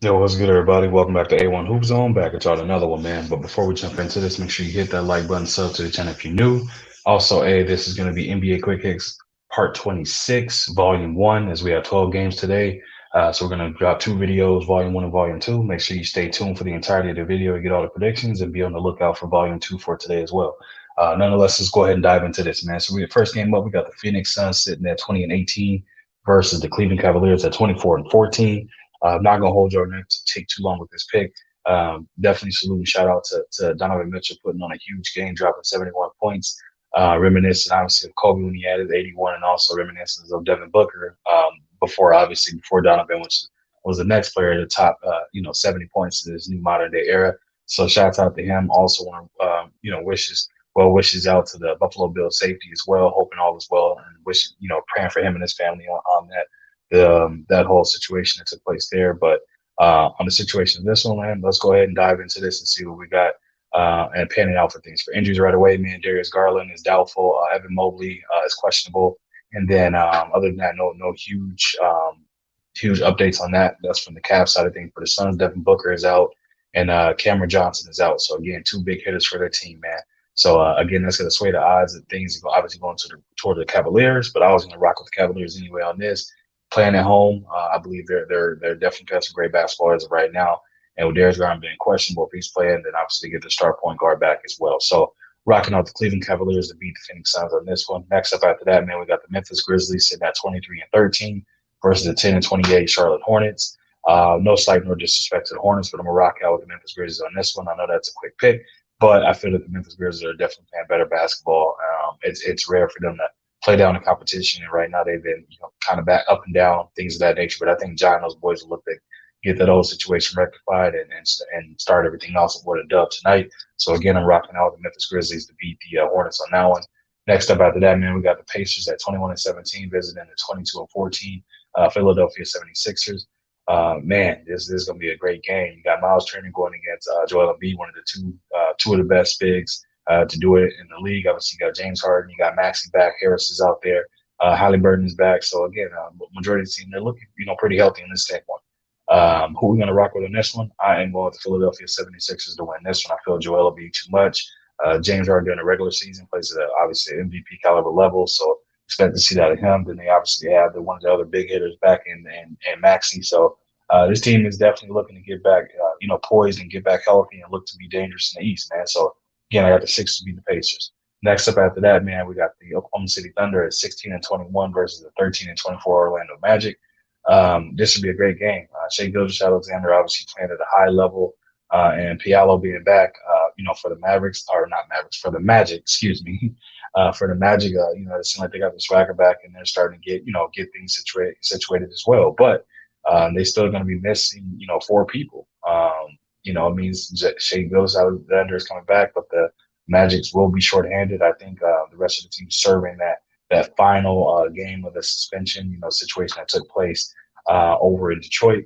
Yo, what's good, everybody? Welcome back to A1 Hoop Zone. Back at y'all with another one, man. But before we jump into this, make sure you hit that like button, sub to the channel if you're new. Also, this is going to be NBA Quick Hits Part 26, Volume 1, as we have 12 games today. So we're going to drop two videos, Volume 1 and Volume 2. Make sure you stay tuned for the entirety of the video to get all the predictions and be on the lookout for Volume 2 for today as well. Nonetheless, let's go ahead and dive into this, man. So first game up, we got the Phoenix Suns sitting at 20 and 18 versus the Cleveland Cavaliers at 24 and 14. I'm not gonna hold your neck to take too long with this pick. Definitely salute and shout out to Donovan Mitchell putting on a huge game, dropping 71 points. Reminiscent obviously of Kobe when he added 81, and also reminiscent of Devin Booker before Donovan, which was the next player at the top, 70 points in this new modern day era. So shouts out to him. Also want to wishes out to the Buffalo Bills safety as well, hoping all is well and wishing praying for him and his family on that that whole situation that took place there. But on the situation of this one, man, let's go ahead and dive into this and see what we got and panning out for things. For injuries right away, man, Darius Garland is doubtful. Evan Mobley is questionable. And then other than that, no huge updates on that. That's from the Cavs side of things. For the Suns, Devin Booker is out and Cameron Johnson is out. So again, two big hitters for their team, man. So again, that's going to sway the odds that things are obviously going toward the Cavaliers. But I was going to rock with the Cavaliers anyway on this. Playing at home, I believe they're definitely got some great basketball as of right now. And with Darius Garland being questionable, if he's playing, then obviously get the star point guard back as well. So rocking out the Cleveland Cavaliers to beat the Phoenix Suns on this one. Next up after that, man, we got the Memphis Grizzlies sitting at 23 and 13 versus the 10 and 28 Charlotte Hornets. No slight nor disrespect to the Hornets, but I'm gonna rock out with the Memphis Grizzlies on this one. I know that's a quick pick, but I feel that the Memphis Grizzlies are definitely playing better basketball. It's rare for them to play down the competition. And right now they've been, kind of back up and down, things of that nature. But I think John and those boys will look to get that whole situation rectified and start everything else with a dub tonight. So again, I'm rocking out the Memphis Grizzlies to beat the Hornets on that one. Next up after that, man, we got the Pacers at 21 and 17, visiting the 22 and 14 Philadelphia 76ers. Man, this is going to be a great game. You got Miles Turner going against Joel Embiid, one of the two of the best bigs to do it in the league. Obviously, you got James Harden, you got Maxey back, Harris is out there, Halliburton is back. So again, majority of the team they're looking, pretty healthy in this standpoint. Who are we going to rock with in this one? I am going with the Philadelphia 76ers to win this one. I feel Joel will be too much. James Harden during the regular season plays at obviously MVP caliber level, so expect to see that of him. Then they obviously have one of the other big hitters back in Maxey. So this team is definitely looking to get back, poised and get back healthy and look to be dangerous in the East, man. So again, I got the Sixers beat the Pacers. Next up after that, man, we got the Oklahoma City Thunder at 16 and 21 versus the 13 and 24 Orlando Magic. This should be a great game. Shea Gilgeous-Alexander obviously playing at a high level, and Pialo being back, for the Mavericks, or not Mavericks, for the Magic, excuse me. For the Magic, it seems like they got the swagger back and they're starting to get things situated as well. But they still going to be missing, four people. It means Shea Gilgeous-Alexander is coming back, but the Magics will be shorthanded. I think the rest of the team serving that final game of the suspension, situation that took place over in Detroit.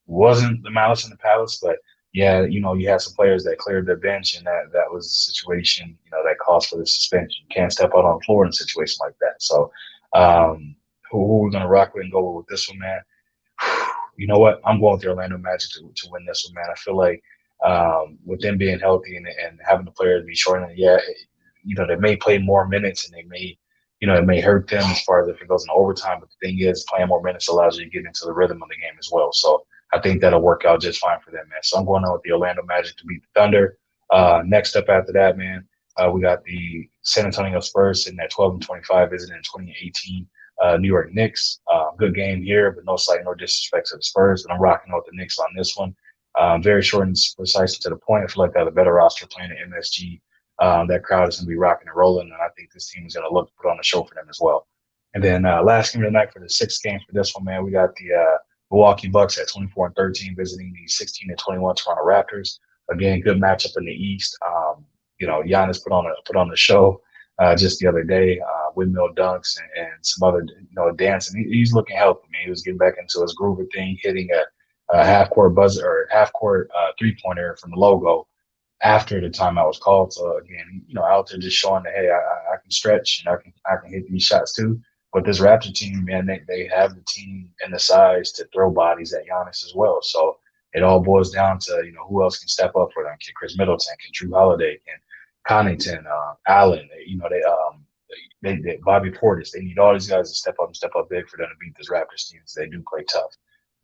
Wasn't the malice in the palace, but yeah, you had some players that cleared their bench, and that was a situation, that caused for the suspension. You can't step out on the floor in a situation like that. So, who we're gonna rock with and go with this one, man? You know what? I'm going with the Orlando Magic to win this one, man. I feel like with them being healthy and having the players be short, and yeah, they may play more minutes and they may, it may hurt them as far as if it goes in overtime. But the thing is, playing more minutes allows you to get into the rhythm of the game as well. So I think that'll work out just fine for them, man. So I'm going on with the Orlando Magic to beat the Thunder. Next up after that, man, we got the San Antonio Spurs sitting at 12 and 25, visiting in 2018 New York Knicks. Good game here, but no slight nor disrespect to the Spurs. And I'm rocking out the Knicks on this one. Very short and precise and to the point. I feel like they have a better roster playing at MSG. That crowd is going to be rocking and rolling, and I think this team is going to look to put on a show for them as well. And then last game of the night for the sixth game for this one, man, we got the Milwaukee Bucks at 24 and 13, visiting the 16 and 21 Toronto Raptors. Again, good matchup in the East. Giannis put on the show just the other day, windmill dunks and some other dancing. He's looking healthy, man. He was getting back into his groover thing, hitting a half court buzzer or half court 3-pointer from the logo after the timeout was called. So again, out there just showing that hey, I can stretch and I can hit these shots too. But this Raptor team, man, they have the team and the size to throw bodies at Giannis as well. So It all boils down to, who else can step up for them. Can Chris Middleton, can Drew Holiday, can Connaughton, Allen, they Bobby Portis. They need all these guys to step up and step up big for them to beat this Raptors team. They do play tough.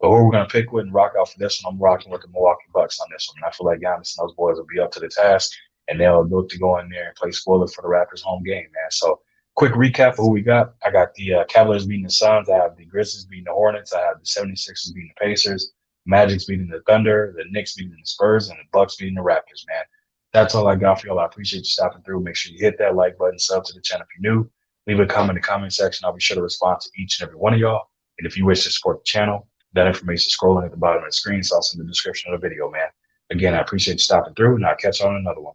But who we're going to pick with and rock out for this one, I'm rocking with the Milwaukee Bucks on this one. And I feel like Giannis and those boys will be up to the task, and they'll look to go in there and play spoiler for the Raptors home game, man. So quick recap of who we got. I got the Cavaliers beating the Suns. I have the Grizzlies beating the Hornets. I have the 76ers beating the Pacers. Magic's beating the Thunder. The Knicks beating the Spurs. And the Bucks beating the Raptors, man. That's all I got for y'all. I appreciate you stopping through. Make sure you hit that like button, sub to the channel if you're new. Leave a comment in the comment section. I'll be sure to respond to each and every one of y'all. And if you wish to support the channel, that information is scrolling at the bottom of the screen. It's also in the description of the video, man. Again, I appreciate you stopping through, and I'll catch you on another one.